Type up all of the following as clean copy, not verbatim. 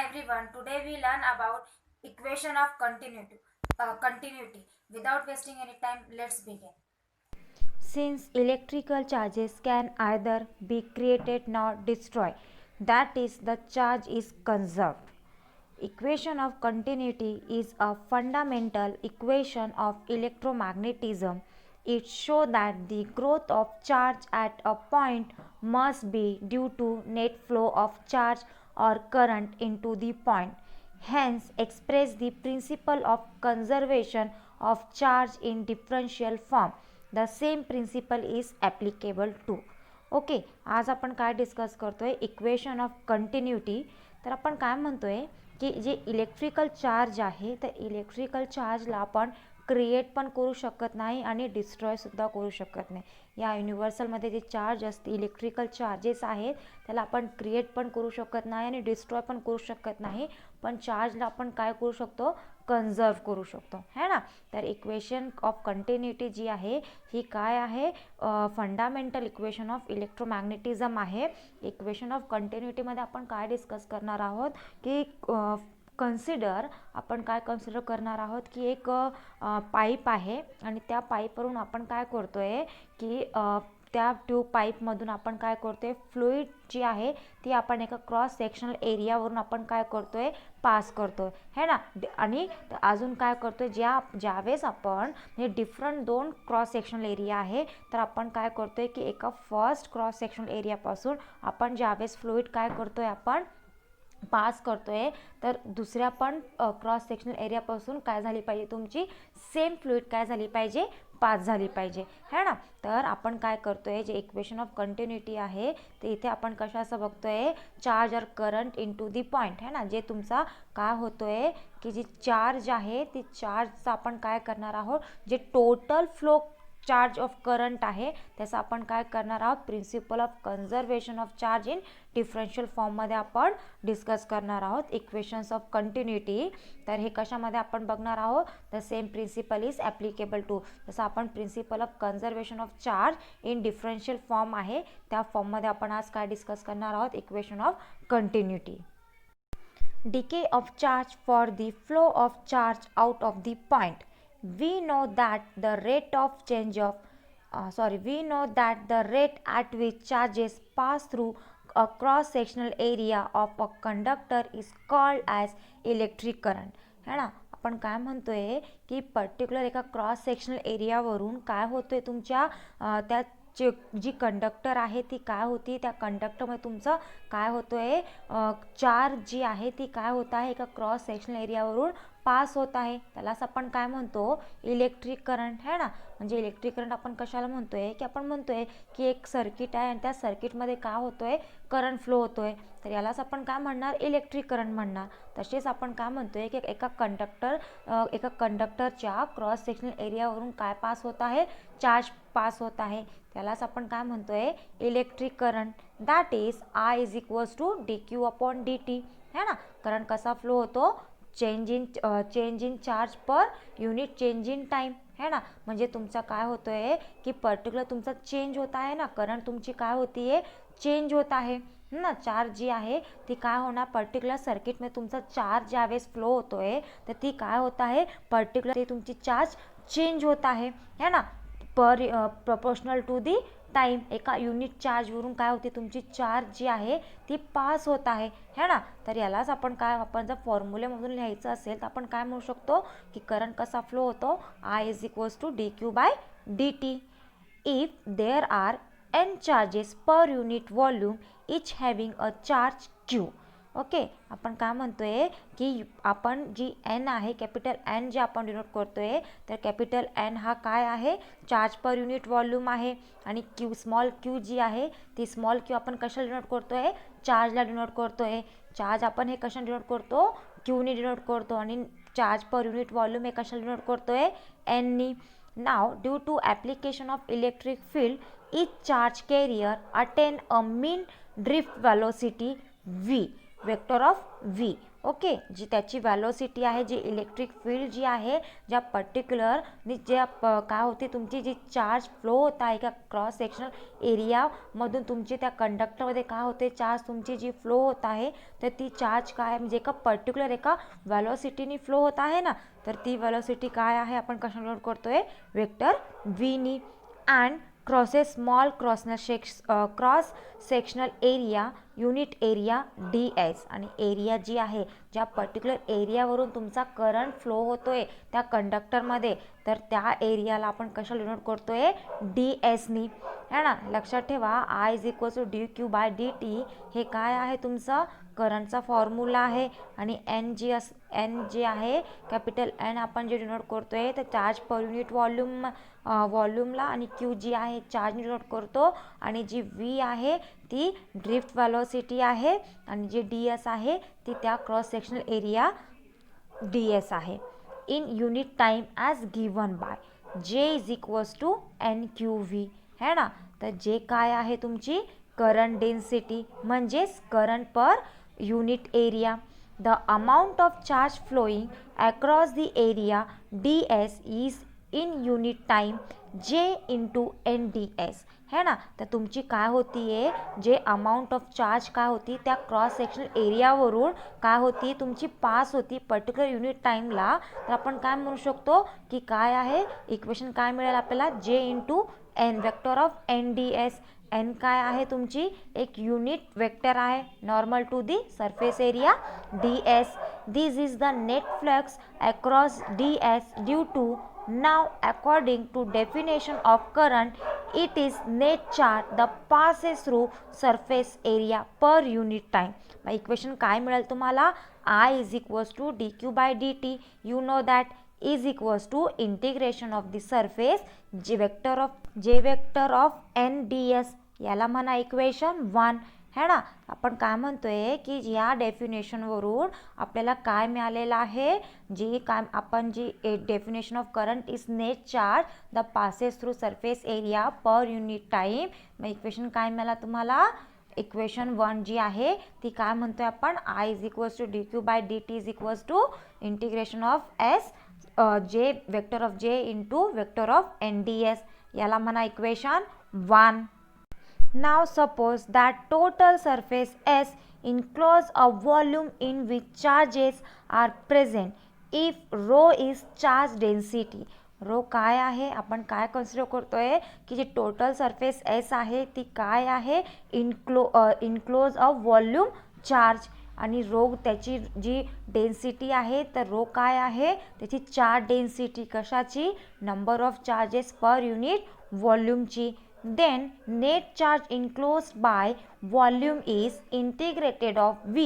everyone. Today we learn about equation of continuity. Without wasting any time, let's begin. Since electrical charges can either be created nor destroyed, that is, the charge is conserved. Equation of continuity is a fundamental equation of electromagnetism. It shows that the growth of charge at a point must be due to net flow of charge or current into the point. Hence, express the principle of conservation of charge in differential form. The same principle is applicable to. Okay, आज आपण काय discuss करतोय, equation of continuity. तर आपण काय म्हणतोय की जे इलेक्ट्रिकल चार्ज आहे तर इलेक्ट्रिकल चार्जला आपण क्रिएट पण करू शकत नाही आणि डिस्ट्रॉयसुद्धा करू शकत नाही. या युनिव्हर्सलमध्ये जे चार्ज असते, इलेक्ट्रिकल चार्जेस आहेत, त्याला आपण क्रिएट पण करू शकत नाही आणि डिस्ट्रॉय पण करू शकत नाही. पण चार्जला आपण काय करू शकतो, कन्झर्व करू शकतो, है ना. तर इक्वेशन ऑफ कंटिन्युटी जी आहे ही काय आहे, फंडामेंटल इक्वेशन ऑफ इलेक्ट्रोमॅग्नेटिझम आहे. इक्वेशन ऑफ कंटिन्युटीमध्ये आपण काय डिस्कस करणार आहोत की आपण काय कन्सिडर करणार आहोत की एक पाईप आहे आणि त्या पाईपवरून आपण काय करतोय की त्या ट्यूब पाईपमधून आपण काय करतोय, फ्लुइड जी आहे ती आपण एका क्रॉस सेक्शनल एरियावरून आपण काय करतोय, पास करतोय, है ना. आणि अजून काय करतोय, ज्यावेळेस आपण हे डिफरंट दोन क्रॉस सेक्शनल एरिया आहे तर आपण काय करतोय की एका फर्स्ट क्रॉस सेक्शनल एरियापासून आपण ज्यावेळेस फ्लुइड काय करतोय, आपण पास करतोय, तर दुसऱ्या पण क्रॉस सेक्शनल एरियापासून काय झाली पाहिजे, तुमची सेम फ्लुइड काय झाली पाहिजे, पास झाली पाहिजे, है ना. तर आपण काय करतोय, जे इक्वेशन ऑफ कंटिन्युटी आहे ते इथे आपण कशाचं बघतोय, चार्ज और करंट इनटू दी पॉइंट, है ना. जे तुमचा काय होतोय की जी चार्ज आहे ती चार्जचा आपण काय करणार आहोत, जे total flow charge of current आहे त्याचा आपण काय करणार आहोत, principle of conservation of charge in differential फॉर्ममध्ये आपण डिस्कस करणार आहोत, इक्वेशन्स ऑफ कंटिन्युटी. तर हे कशामध्ये आपण बघणार आहोत, the same principle is applicable to. जसं आपण principle of conservation of charge in differential form आहे त्या फॉर्ममध्ये आपण आज काय डिस्कस करणार आहोत, equation of continuity. Decay of charge for the flow of charge out of the point. We know that the rate at which charges pass through a cross sectional area of a conductor is called as electric current, है ना. आपण काय म्हणतोय की particular एका cross sectional एरियावरून काय होतोय, तुमच्या त्या जी कंडक्टर आहे ती काय होती, त्या कंडक्टरमध्ये तुमचं काय होतोय, चार्ज जी आहे ती काय होत आहे, एका क्रॉस सेक्शनल एरियावरून पास होत आहे, त्यालाच आपण काय म्हणतो, इलेक्ट्रिक करंट, है ना. म्हणजे इलेक्ट्रिक करंट आपण कशाला म्हणतोय की आपण म्हणतोय की एक सर्किट आहे आणि त्या सर्किटमध्ये काय होतोय, करंट फ्लो होतोय, तर यालाच आपण काय म्हणणार, इलेक्ट्रिक करंट म्हणणार. तसेच आपण काय म्हणतोय की एका कंडक्टरच्या क्रॉस सेक्शनल एरियावरून काय पास होत आहे, चार्ज पास होत आहे, त्यालाच आपण काय म्हणतोय, electric current. That is I is equals to dq upon dt, है ना. करंट कसा फ्लो होतो, change in charge per unit change in time, है ना. म्हणजे तुमचा काय होतोय की पर्टिक्युलर तुमचा चेंज होत आहे ना, करंट तुमची काय होतीये, चेंज होत आहे ना. चार्ज जी आहे ती काय होणार, पर्टिक्युलर सर्किटमध्ये तुमचा चार्ज ज्यावेळेस फ्लो होतोय तर ती काय होत आहे, पर्टिक्युलर ते तुमची चार्ज चेंज होत आहे, है ना, प्रपोर्शनल टू दी टाइम. एका युनिट चार्जवरून काय होते, तुमची चार्ज जी आहे ती पास होत आहे, है ना. तर यालाच आपण जर फॉर्म्युलेमधून लिहायचं असेल तर आपण काय म्हणू शकतो की करंट कसा फ्लो होतो, I is equals to dq by dt. If there are n charges per unit volume each having a charge q. Okay, आपण काय म्हणतोय की आपण जी n आहे, कॅपिटल n जे आपण डिनोट करतोय, तर कॅपिटल n हा काय आहे, चार्ज पर युनिट वॉल्यूम आहे, आणि क्यू स्मॉल क्यू जी आहे ती स्मॉल क्यू आपण कशाला डिनोट करतोय, चार्जला डिनोट करतोय. चार्ज आपण हे कशाला डिनोट करतो, क्यूने डिनोट करतो, आणि चार्ज पर युनिट वॉल्यूम हे कशाला डिनोट करतोय, एननी. नाव due to application of electric field each charge carrier attain a mean drift velocity v. Vector of v. Okay, जी त्याची व्हॅलोसिटी आहे, जी इलेक्ट्रिक फील्ड जी आहे, ज्या पर्टिक्युलर ज्या काय होते तुमची जी चार्ज फ्लो होत आहे का क्रॉस सेक्शनल एरियामधून तुमची त्या कंडक्टरमध्ये काय होते चार्ज तुमची जी फ्लो होत आहे, तर ती चार्ज काय म्हणजे एका पर्टिक्युलर एका व्हॅलोसिटीनी फ्लो होत आहे ना, तर ती व्हॅलोसिटी काय आहे आपण कशा नोट करतोय वेक्टर व्हीनी. And crosses small cross sectional area unit area ds. आणि एरिया जी आहे ज्या पर्टिक्युलर एरियावरून तुमचा करंट फ्लो होतोय त्या कंडक्टरमध्ये, तर त्या एरियाला आपण कशाला डिनोट करतोय dsनी, है ना. लक्षात ठेवा I is equal to dq/dt हे काय आहे तुमचं करंटचा फॉर्म्युला आहे. आणि n जे आहे कॅपिटल N आपण जे डिनोट करतोय तर चार्ज पर युनिट व्हॉल्यूमला, आणि q जी आहे चार्ज डिनोट करतो, आणि जी v आहे ती ड्रिफ्ट व्हॅलोसिटी आहे, आणि जी ds आहे ती त्या क्रॉस सेक्शनल एरिया ds आहे. In unit time as given by j is equals to nqv, है ना. तर जे काय आहे तुमची करंट डेन्सिटी म्हणजेच current per unit area. The amount of charge flowing across the area ds is in unit time j into nds, है ना. तर तुमची काय होती आहे जे अमाऊंट ऑफ चार्ज काय होती त्या क्रॉस सेक्शनल एरियावरून काय होती तुमची पास होती पर्टिक्युलर युनिट टाईमला, तर आपण काय म्हणू शकतो की काय आहे इक्वेशन काय मिळेल आपल्याला j into n vector of nds. n काय आहे तुमची एक युनिट वेक्टर आहे normal to the surface area ds. This is the net flux across ds due to. Now according to definition of current, it is net charge that passes through surface area per unit time. मग equation काय मिळेल तुम्हाला I is equals to dq/dt, you know that, is equals to integration of the surface j vector of n ds, याला म्हणा equation 1, है ना. आपण काय म्हणतोय की या डेफिनेशनवरून आपल्याला काय मिळालेलं आहे जी काय आपण जी definition of current is net charge the passes through surface area per unit time. मग इक्वेशन काय मिळाला तुम्हाला इक्वेशन 1 जी आहे ती काय म्हणतोय आपण I is equals to dq/dt is equals to integration of s j vector of j into vector of nds, याला म्हणा equation 1. Now suppose that total surface S enclose a volume in which charges are present if rho is charge density. Rho काय आहे आपण काय consider करतोय की जी total surface S आहे ती काय आहे इनक्लोज अ व्हॉल्यूम चार्ज, आणि रो त्याची जी डेन्सिटी आहे तर रो काय आहे त्याची चार्ज डेन्सिटी कशाची number of charges per unit व्हॉल्यूमची. Then net charge enclosed by volume is integrated of V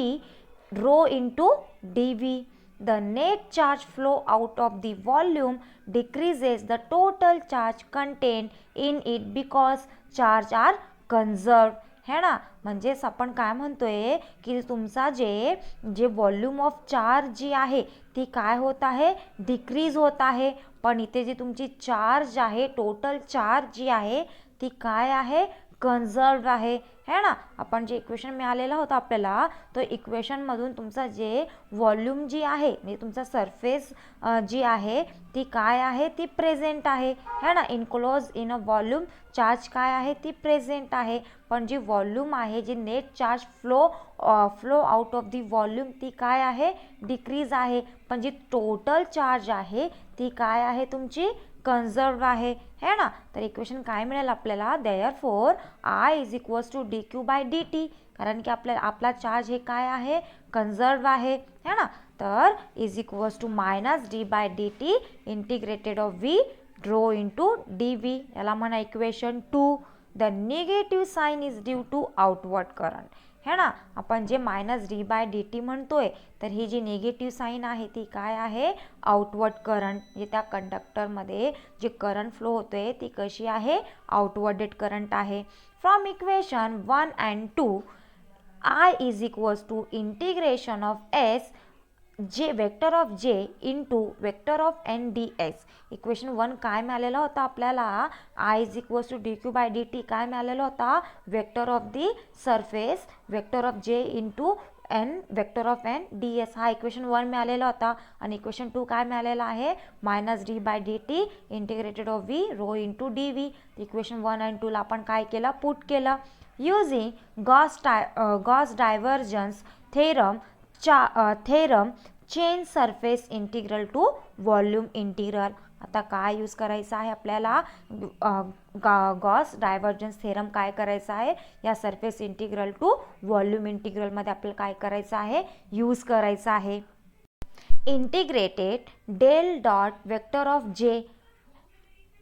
rho into dV. The net charge flow out of the volume decreases the total charge contained in it because charge are conserved, है ना. म्हणजेच आपण काय म्हणतोय की तुमचा जे volume of charge जी आहे ती काय होत आहे डिक्रीज होत आहे, पण इथे जी तुमची चार्ज आहे टोटल चार्ज जी आहे ती काय आहे कन्झर्व्ड आहे, है ना. आपण जे इक्वेशन मिळालेलं होतं आपल्याला तो इक्वेशनमधून तुमचा जे व्हॉल्यूम जी आहे म्हणजे तुमचा सरफेस जी आहे ती काय आहे ती प्रेझेंट आहे, है ना. Enclose in a volume charge काय आहे ती प्रेझेंट आहे, पण जी व्हॉल्यूम आहे जी net charge flow out of the volume ती काय आहे डिक्रीज आहे, पण जी टोटल चार्ज आहे ती काय आहे तुमची कन्झर्व्ड आहे, है ना. तर इक्वेशन काय मिळेल आपल्याला therefore I is equals to dq/dt, कारण की आपला चार्ज हे काय आहे कन्झर्व्ड आहे, है ना. तर is equals to minus d/dt integrated of v rho into dv, याला म्हणा equation 2. The negative sign is due to outward current, है ना. आपण जे मायनस d/dt म्हणतोय तर ही जी निगेटिव्ह साईन आहे ती काय आहे आउटवर्ड करंट, म्हणजे त्या कंडक्टरमध्ये जे करंट फ्लो होतोय ती कशी आहे आउटवर्डेड करंट आहे. From equation 1 and 2 I is equals to integration of s J vector of j into vector of nds. Equation 1 काय मिळालेला होता आपल्याला I is equals to dq/dt काय मिळालेला होता vector of the surface vector of j into N vector of N D S हा इक्वेशन 1 मिळालेला होता आणि इक्वेशन 2 काय मिळालेला आहे minus D by D T integrated of V rho into D V. Equation 1 आणि 2ला आपण काय केलं पुट केलं. Using Gauss divergence theorem change surface integral to volume integral. आता काय यूज करायचं आहे आपल्याला गॉस डायव्हर्जन्स थेरम काय करायचं आहे या सरफेस इंटिग्रल टू व्हॉल्यूम इंटिग्रलमध्ये आपल्याला काय करायचं आहे यूज करायचं आहे. Integrated del dot vector of J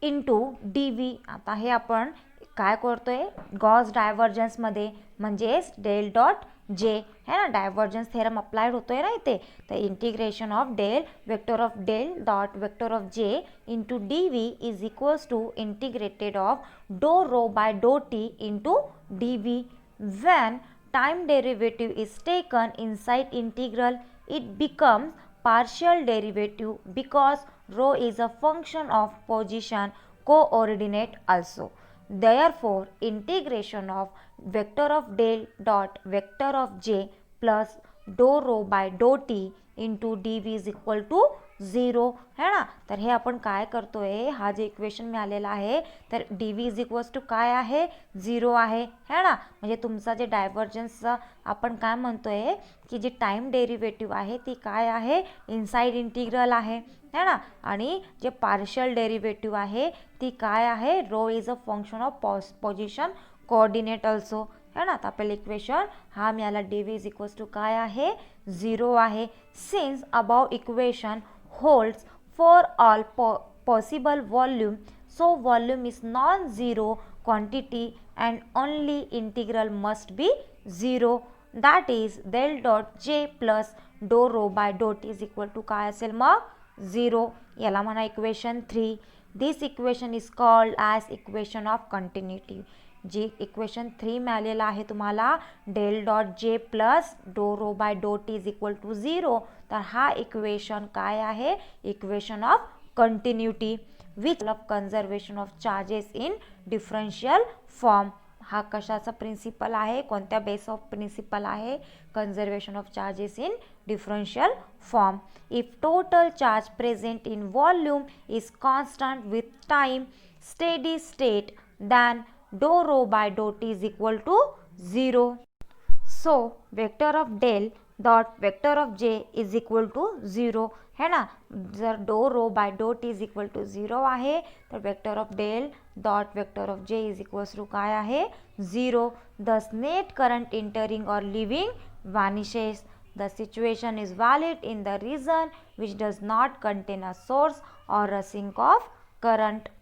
into D V. आता हे आपण काय करतोय गॉस डायव्हर्जन्समध्ये म्हणजेच डेल डॉट जे है ना डायव्हर्जन्स थेरम अप्लाइड होतोय ना इथे. तर integration of del vector of del dot vector of J into D V is equals to integrated of do rho by do T into D V. When time derivative is taken inside integral it becomes partial derivative because rho is a function of position coordinate also. Therefore, integration of vector of del dot vector of j plus dou rho by dou t into dv is equal to 0 है ना. तर हे आपण काय करतोय हा जे equation मिळालेला आहे तर D V is equals to काय आहे 0 आहे है ना. म्हणजे तुमचा जे डायव्हर्जन्सचा आपण काय म्हणतोय की जी टाइम डेरिव्हेटिव्ह आहे ती काय आहे इनसाइड इंटिग्रल आहे है ना. आणि जे पार्शियल डेरिव्हेटिव्ह आहे ती काय आहे rho is a function of position coordinate also है ना. तर आपल्याला इक्वेशन हा मिळाला D V is equals to काय आहे 0 आहे. Since above equation holds for all possible volume, so volume is non-zero quantity and only integral must be 0, that is del dot j plus dou rho by dou t is equal to काय असेल मग 0. याला म्हणा equation 3. This equation is called as equation of continuity. जी equation 3 मिळालेला आहे तुम्हाला del dot J plus do rho by do T is equal to 0. तर हा इक्वेशन काय आहे equation of continuity which of conservation of charges in differential form. हा कशाचा प्रिन्सिपल आहे कोणत्या बेस ऑफ प्रिन्सिपल आहे conservation of charges in differential form. If total charge present in volume is constant with time steady state then dou rho by dou t is equal to 0. So vector of del dot vector of j is equal to 0 है ना. जर dou rho by dou t is equal to 0 आहे तर vector of del dot vector of j is equals to काय आहे 0. Thus net current entering or leaving vanishes. The situation is valid in the region which does not contain a source or a sink of current.